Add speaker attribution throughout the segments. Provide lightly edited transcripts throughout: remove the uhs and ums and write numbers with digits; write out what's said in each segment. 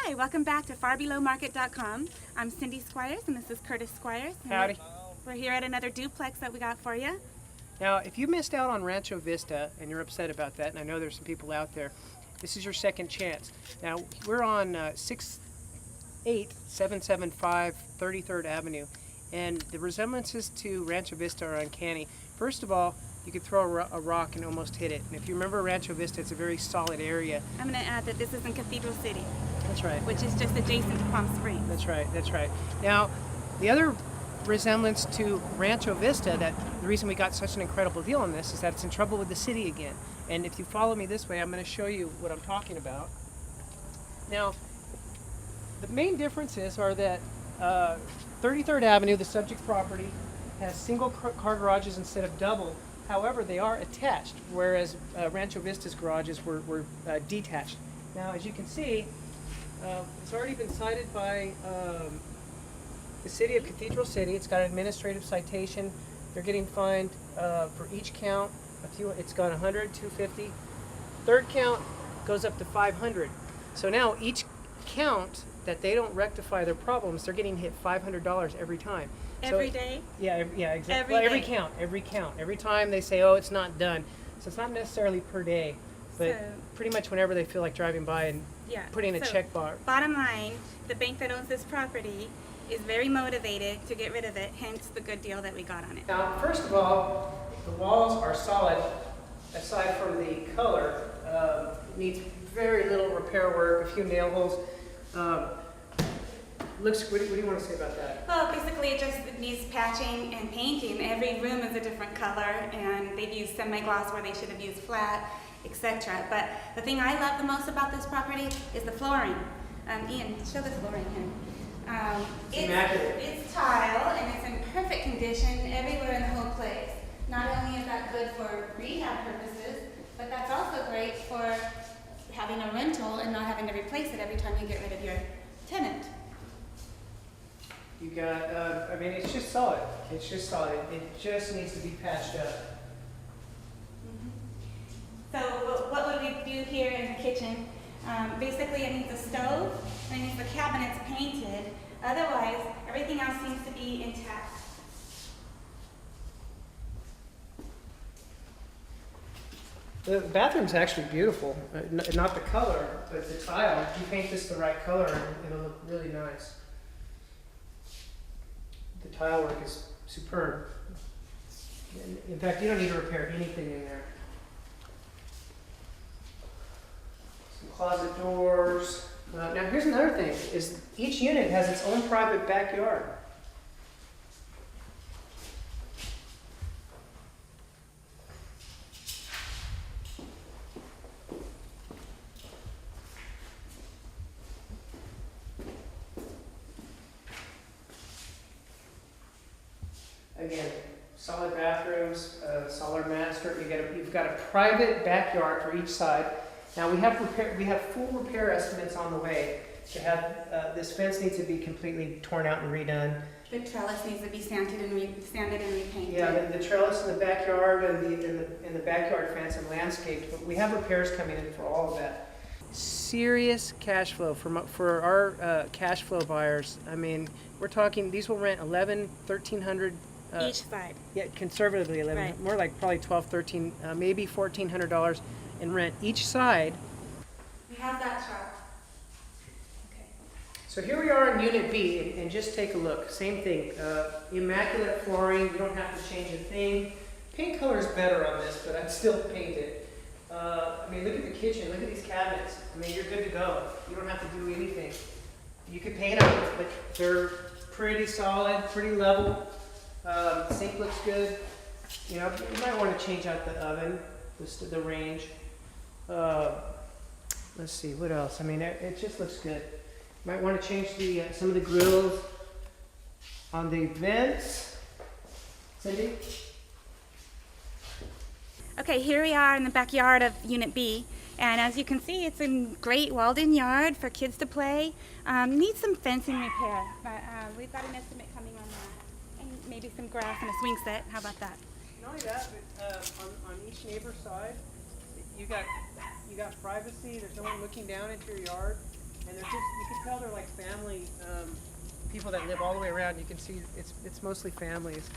Speaker 1: Hi, welcome back to farbelowmarket.com. I'm Cindy Squyres and this is Kurtis Squyres.
Speaker 2: Howdy.
Speaker 1: We're here at another duplex that we got for you.
Speaker 2: Now, if you missed out on Rancho Vista and you're upset about that, and I know there's some people out there, this is your second chance. Now, we're on 68775 33rd Avenue, and the resemblances to Rancho Vista are uncanny. First of all, you could throw a rock and almost hit it. And if you remember Rancho Vista, it's a very solid area.
Speaker 1: I'm going to add that this is in Cathedral City.
Speaker 2: That's right.
Speaker 1: Which is just adjacent to Palm Springs.
Speaker 2: That's right, that's right. Now, the other resemblance to Rancho Vista, that the reason we got such an incredible deal on this is that it's in trouble with the city again. And if you follow me this way, I'm going to show you what I'm talking about. Now, the main differences are that 33rd Avenue, the subject property, has single car garages instead of double. However, they are attached, whereas Rancho Vista's garages were detached. Now, as you can see, it's already been cited by the city of Cathedral City. It's got an administrative citation. They're getting fined for each count. It's got 100, 250. Third count goes up to 500. So now each count that they don't rectify their problems, they're getting hit $500 every time.
Speaker 1: Every day?
Speaker 2: Yeah, exactly. Every count. Every time they say, oh, it's not done. So it's not necessarily per day, but pretty much whenever they feel like driving by and putting a check bar.
Speaker 1: Bottom line, the bank that owns this property is very motivated to get rid of it, hence the good deal that we got on it.
Speaker 2: Now, first of all, the walls are solid, aside from the color. It needs very little repair work, a few nail holes. What do you want to say about that?
Speaker 1: Well, basically it just needs patching and painting. Every room is a different color, and they've used semi-gloss where they should have used flat, etc. But the thing I love the most about this property is the flooring. Ian, show the flooring here.
Speaker 2: It's immaculate.
Speaker 1: It's tile, and it's in perfect condition everywhere in the whole place. Not only is that good for rehab purposes, but that's also great for having a rental and not having to replace it every time you get rid of your tenant.
Speaker 2: You got, it's just solid. It's just solid. It just needs to be patched up.
Speaker 1: So what would we do here in the kitchen? Basically it needs a stove, and it needs the cabinets painted. Otherwise, everything else seems to be intact.
Speaker 2: The bathroom's actually beautiful. Not the color, but the tile. If you paint this the right color, it'll look really nice. The tile work is superb. In fact, you don't need to repair anything in there. Some closet doors. Now here's another thing, is each unit has its own private backyard. Again, solid bathrooms, solid master. You've got a private backyard for each side. Now we have full repair estimates on the way. To have this fence needs to be completely torn out and redone.
Speaker 1: The trellis needs to be sanded and repainted.
Speaker 2: Yeah, the trellis in the backyard and the backyard fence and landscaped. But we have repairs coming in for all of that. Serious cash flow for our cash flow buyers. I mean, we're talking these will rent $1,100-1,300.
Speaker 1: Each side.
Speaker 2: Yeah, conservatively 11,
Speaker 1: right.
Speaker 2: More like probably $1,200, $1,300, maybe $1,400 in rent each side.
Speaker 1: We have that chart. Okay.
Speaker 2: So here we are in Unit B, and just take a look. Same thing, immaculate flooring. You don't have to change a thing. Paint color is better on this, but I'd still paint it. Look at the kitchen. Look at these cabinets. You're good to go. You don't have to do anything. You could paint them, but they're pretty solid, pretty level. Sink looks good. You might want to change out the oven, the range. Let's see, what else? It just looks good. You might want to change some of the grills on the vents. Cindy?
Speaker 1: Okay, here we are in the backyard of Unit B, and as you can see, it's a great walled-in yard for kids to play. Needs some fencing repair, but we've got an estimate coming on that, and maybe some grass and a swing set. How about that?
Speaker 2: Not only that, but on each neighbor's side, you got privacy. There's no one looking down into your yard, and you can people that live all the way around. You can see it's mostly families.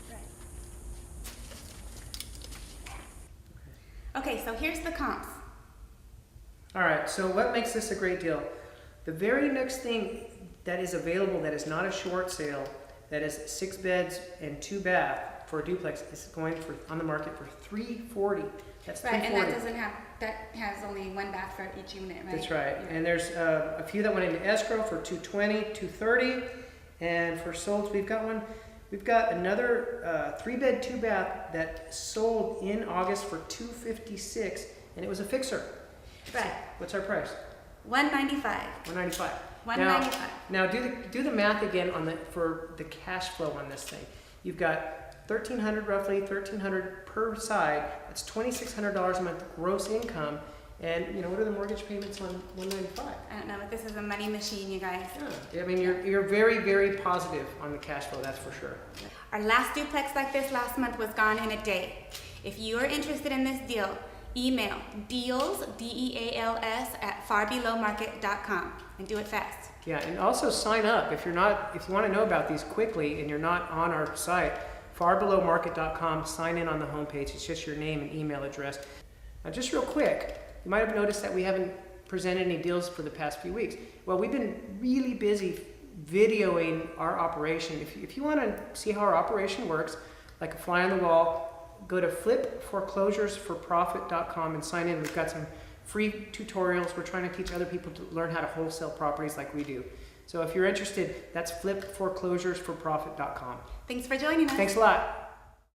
Speaker 1: Okay, so here's the comps.
Speaker 2: All right, so what makes this a great deal? The very next thing that is available that is not a short sale, that is 6 beds and 2 bath for a duplex, is going for on the market for $340. That's
Speaker 1: Right,
Speaker 2: $340.
Speaker 1: and that has only 1 bath for each unit, right?
Speaker 2: That's right.
Speaker 1: Yeah.
Speaker 2: And there's a few that went into escrow for $220, $230, and for solds we've got one. We've got another 3 bed, 2 bath that sold in August for $256, and it was a fixer.
Speaker 1: Right.
Speaker 2: So what's our price?
Speaker 1: $195.
Speaker 2: $195.
Speaker 1: $195.
Speaker 2: Now do the math again for the cash flow on this thing. You've got $1,300 roughly, $1,300 per side. That's $2,600 a month gross income. And what are the mortgage payments on $195?
Speaker 1: I don't know, but this is a money machine, you guys.
Speaker 2: Yeah, I mean you're very, very positive on the cash flow. That's for sure.
Speaker 1: Our last duplex like this last month was gone in a day. If you are interested in this deal, email deals, DEALS, at farbelowmarket.com and do it fast.
Speaker 2: Yeah, and also sign up if you want to know about these quickly and you're not on our site, farbelowmarket.com. Sign in on the homepage. It's just your name and email address. Now, just real quick, you might have noticed that we haven't presented any deals for the past few weeks. Well, we've been really busy videoing our operation. If you want to see how our operation works, like a fly on the wall, go to flipforeclosuresforprofit.com and sign in. We've got some free tutorials. We're trying to teach other people to learn how to wholesale properties like we do. So if you're interested, that's flipforeclosuresforprofit.com.
Speaker 1: Thanks for joining us.
Speaker 2: Thanks a lot.